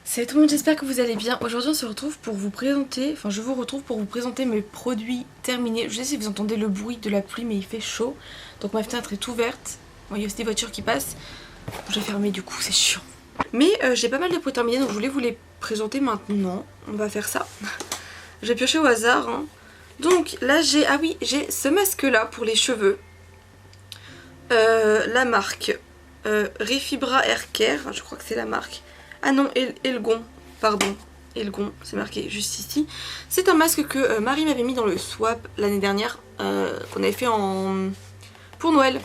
Salut tout le monde, j'espère que vous allez bien. Aujourd'hui on se retrouve pour vous présenter, je vous retrouve pour vous présenter mes produits terminés. Je sais si vous entendez le bruit de la pluie mais il fait chaud. Donc ma fenêtre est ouverte. Bon, il y a aussi des voitures qui passent. Je vais fermer du coup, c'est chiant. Mais j'ai pas mal de produits terminés donc je voulais vous les présenter maintenant. On va faire ça. J'ai pioché au hasard. Hein. Donc là j'ai, j'ai ce masque là pour les cheveux. La marque Refibra Hair Care, je crois que c'est la marque. Ah non, Elgon, pardon, Elgon, c'est marqué juste ici. C'est un masque que Marie m'avait mis dans le swap l'année dernière, qu'on avait fait pour Noël.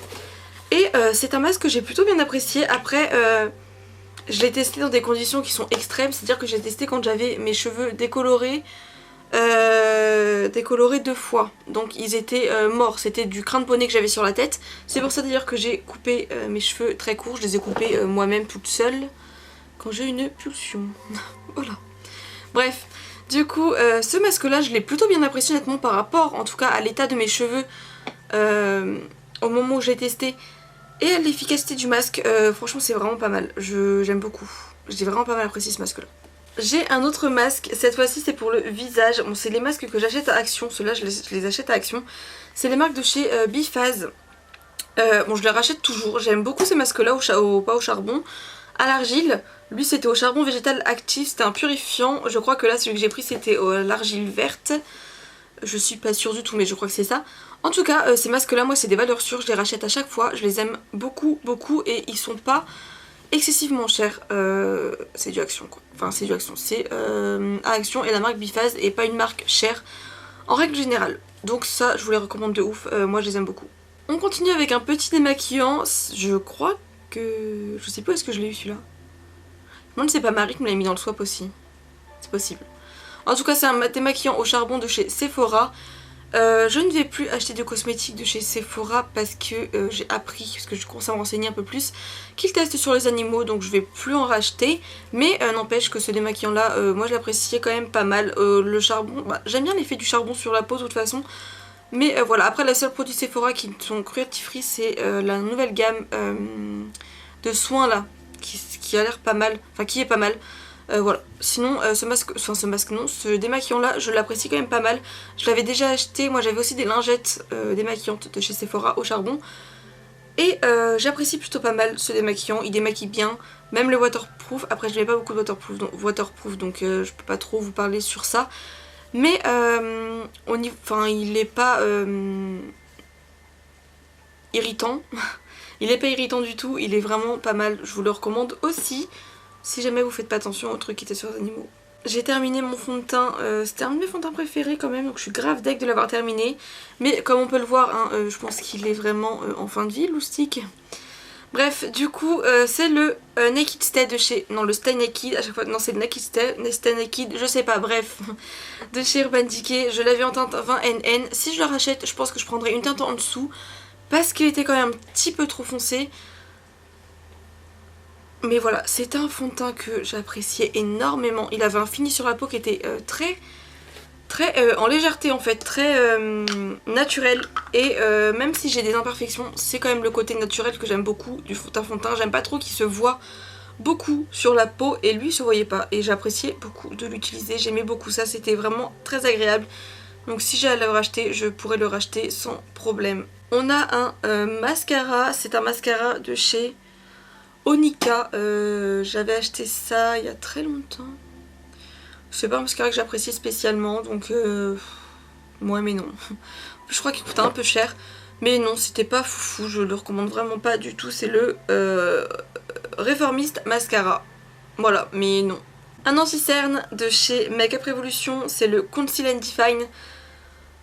Et c'est un masque que j'ai plutôt bien apprécié. Après, je l'ai testé dans des conditions qui sont extrêmes, c'est-à-dire que j'ai testé quand j'avais mes cheveux décolorés 2 fois. Donc ils étaient morts, c'était du crin de poney que j'avais sur la tête. C'est pour ça d'ailleurs que j'ai coupé mes cheveux très courts, je les ai coupés moi-même toute seule. Quand j'ai une pulsion. Voilà. Bref, du coup, ce masque-là, je l'ai plutôt bien apprécié honnêtement par rapport, en tout cas, à l'état de mes cheveux au moment où j'ai testé et à l'efficacité du masque. Franchement, c'est vraiment pas mal. J'aime beaucoup. J'ai vraiment pas mal apprécié ce masque-là. J'ai un autre masque. Cette fois-ci, c'est pour le visage. Bon, c'est les masques que j'achète à Action. Ceux-là, je les achète à Action. C'est les marques de chez Biphase. Bon, je les rachète toujours. J'aime beaucoup ces masques-là, pas au charbon. À l'argile, lui c'était au charbon végétal actif, c'était un purifiant. Je crois que là celui que j'ai pris c'était l'argile verte. Je suis pas sûre du tout mais je crois que c'est ça. En tout cas ces masques là moi c'est des valeurs sûres, je les rachète à chaque fois. Je les aime beaucoup et ils sont pas excessivement chers. C'est du Action quoi. Enfin c'est du Action, c'est à Action et la marque Biphase et pas une marque chère en règle générale. Donc ça je vous les recommande de ouf, moi je les aime beaucoup. On continue avec un petit démaquillant, je crois que... Je sais pas où est-ce que je l'ai eu celui-là. Moi c'est pas Marie qui me l'a mis dans le swap aussi. C'est possible. En tout cas c'est un démaquillant au charbon de chez Sephora. Je ne vais plus acheter de cosmétiques de chez Sephora parce que j'ai appris, parce que je commence à me renseigner un peu plus, qu'ils testent sur les animaux donc je vais plus en racheter. Mais n'empêche que ce démaquillant là, moi je l'appréciais quand même pas mal. Le charbon, j'aime bien l'effet du charbon sur la peau de toute façon. Mais voilà, après la seule produit Sephora qui sont cruelty free c'est la nouvelle gamme de soins là, qui a l'air pas mal, enfin qui est pas mal. Voilà, sinon ce démaquillant là je l'apprécie quand même pas mal. Je l'avais déjà acheté, moi j'avais aussi des lingettes démaquillantes de chez Sephora au charbon. Et j'apprécie plutôt pas mal ce démaquillant, il démaquille bien, même le waterproof. Après je n'ai pas beaucoup de waterproof donc je peux pas trop vous parler sur ça. Mais il est pas irritant. Il est pas irritant du tout, il est vraiment pas mal. Je vous le recommande aussi si jamais vous faites pas attention aux trucs qui étaient sur les animaux. J'ai terminé mon fond de teint, c'était un de mes fonds de teint préférés quand même, donc je suis grave deg de l'avoir terminé. Mais comme on peut le voir, hein, je pense qu'il est vraiment en fin de vie, Loustic. Bref, du coup, c'est le Naked Stay de chez... Non, le Stay Naked, à chaque fois... Non, c'est le Naked Stay Naked, je sais pas, bref. De chez Urban Decay. Je l'avais en teinte 20NN. Si je le rachète, je pense que je prendrai une teinte en dessous. Parce qu'il était quand même un petit peu trop foncé. Mais voilà, c'était un fond de teint que j'appréciais énormément. Il avait un fini sur la peau qui était très en légèreté en fait, très naturel. Et même si j'ai des imperfections, c'est quand même le côté naturel que j'aime beaucoup du fond de teint. J'aime pas trop qu'il se voit beaucoup sur la peau et lui il se voyait pas. Et j'appréciais beaucoup de l'utiliser, j'aimais beaucoup ça, c'était vraiment très agréable. Donc si j'allais le racheter, je pourrais le racheter sans problème. On a un mascara, c'est un mascara de chez Onika. J'avais acheté ça il y a très longtemps. C'est pas un mascara que j'apprécie spécialement, donc ouais mais non. Je crois qu'il coûtait un peu cher, mais non c'était pas foufou, je le recommande vraiment pas du tout. C'est le Reformist Mascara, voilà, mais non. Un anti-cerne de chez Makeup Revolution, c'est le Conceal and Define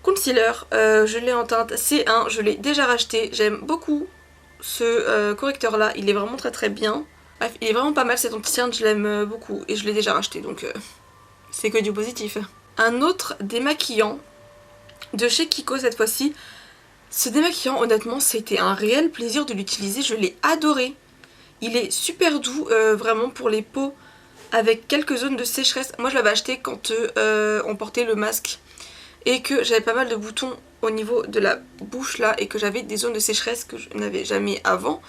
Concealer. Je l'ai en teinte C1, je l'ai déjà racheté, j'aime beaucoup ce correcteur là, il est vraiment très bien. Bref, il est vraiment pas mal cet anti-cerne, je l'aime beaucoup et je l'ai déjà racheté donc c'est que du positif. Un autre démaquillant de chez Kiko cette fois-ci. Ce démaquillant honnêtement c'était un réel plaisir de l'utiliser, je l'ai adoré. Il est super doux vraiment pour les peaux avec quelques zones de sécheresse. Moi je l'avais acheté quand on portait le masque et que j'avais pas mal de boutons au niveau de la bouche là et que j'avais des zones de sécheresse que je n'avais jamais avant.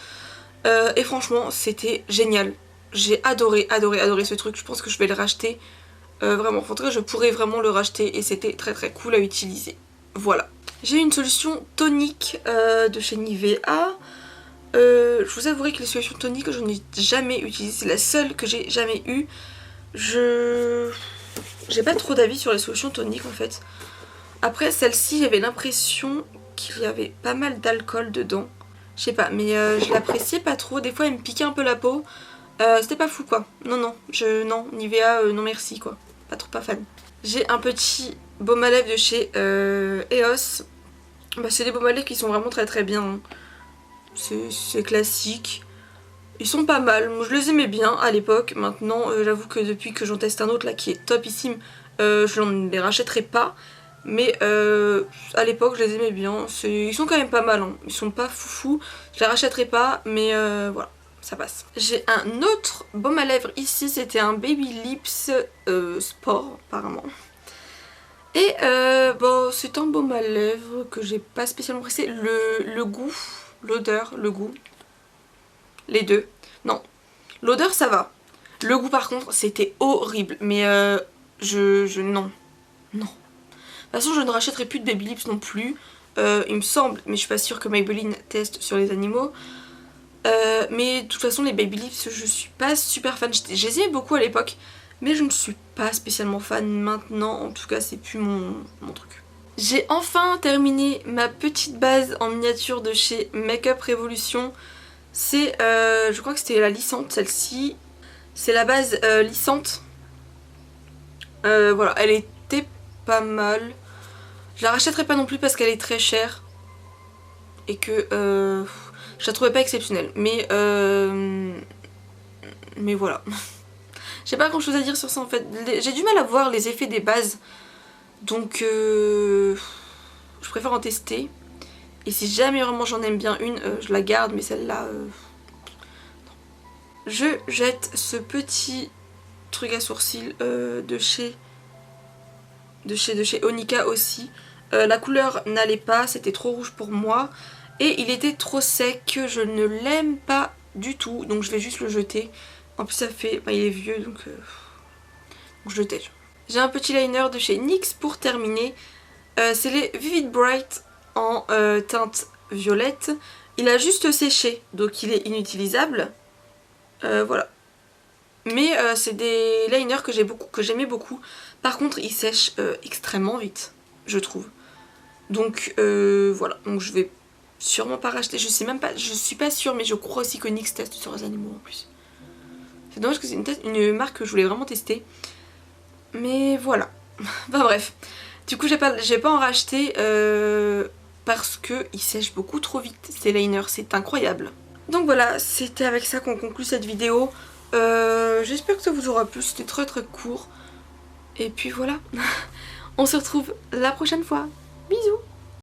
Et franchement c'était génial. j'ai adoré ce truc. Je pense que je vais le racheter. Vraiment, en tout cas je pourrais vraiment le racheter et c'était très cool à utiliser. Voilà. J'ai une solution tonique de chez Nivea. Je vous avouerai que les solutions toniques je n'ai jamais utilisé. C'est la seule que j'ai jamais eue. J'ai pas trop d'avis sur les solutions toniques en fait. Après celle-ci j'avais l'impression qu'il y avait pas mal d'alcool dedans. Je sais pas, mais je l'appréciais pas trop. Des fois elle me piquait un peu la peau. C'était pas fou quoi. Non, non, Nivea, non merci quoi. Pas fan. J'ai un petit baume à lèvres de chez EOS. Bah, c'est des baumes à lèvres qui sont vraiment très bien. Hein. C'est classique. Ils sont pas mal. Moi, je les aimais bien à l'époque. Maintenant, j'avoue que depuis que j'en teste un autre là qui est topissime, je ne les rachèterai pas. Mais à l'époque, je les aimais bien. Ils sont quand même pas mal. Hein. Ils sont pas foufou. Je les rachèterai pas, mais voilà. Ça passe. J'ai un autre baume à lèvres ici, c'était un Baby Lips Sport apparemment. Et bon, c'est un baume à lèvres que j'ai pas spécialement pressé. Le goût, l'odeur, le goût, les deux. Non, l'odeur ça va. Le goût par contre c'était horrible. Mais non. De toute façon je ne rachèterai plus de Baby Lips non plus. Il me semble, mais je suis pas sûre que Maybelline teste sur les animaux. Mais de toute façon les Baby Lips je suis pas super fan, je les aimais beaucoup à l'époque mais je ne suis pas spécialement fan maintenant, en tout cas c'est plus mon truc. J'ai enfin terminé ma petite base en miniature de chez Makeup Revolution. C'est, je crois que c'était la lissante celle-ci, c'est la base lissante. Voilà, elle était pas mal. Je la rachèterai pas non plus parce qu'elle est très chère et que je la trouvais pas exceptionnelle, mais voilà. J'ai pas grand chose à dire sur ça en fait. J'ai du mal à voir les effets des bases, donc je préfère en tester. Et si jamais vraiment j'en aime bien une, je la garde, mais celle-là, je jette ce petit truc à sourcils de chez Onika aussi. La couleur n'allait pas, c'était trop rouge pour moi. Et il était trop sec, je ne l'aime pas du tout, donc je vais juste le jeter. En plus ça fait, bah, il est vieux donc je le tège. J'ai un petit liner de chez NYX pour terminer. C'est les Vivid Bright en teinte violette. Il a juste séché, donc il est inutilisable. Voilà. Mais c'est des liners que j'aimais beaucoup. Par contre ils sèchent extrêmement vite, je trouve. Donc voilà, donc je vais sûrement pas racheter, je sais même pas, je suis pas sûre, mais je crois aussi que NYX teste sur les animaux en plus. C'est dommage que c'est une marque que je voulais vraiment tester. Mais voilà. Enfin bref. Du coup j'ai pas en racheté parce que ils sèchent beaucoup trop vite ces liners, c'est incroyable. Donc voilà, c'était avec ça qu'on conclut cette vidéo. J'espère que ça vous aura plu, c'était très court. Et puis voilà. On se retrouve la prochaine fois. Bisous.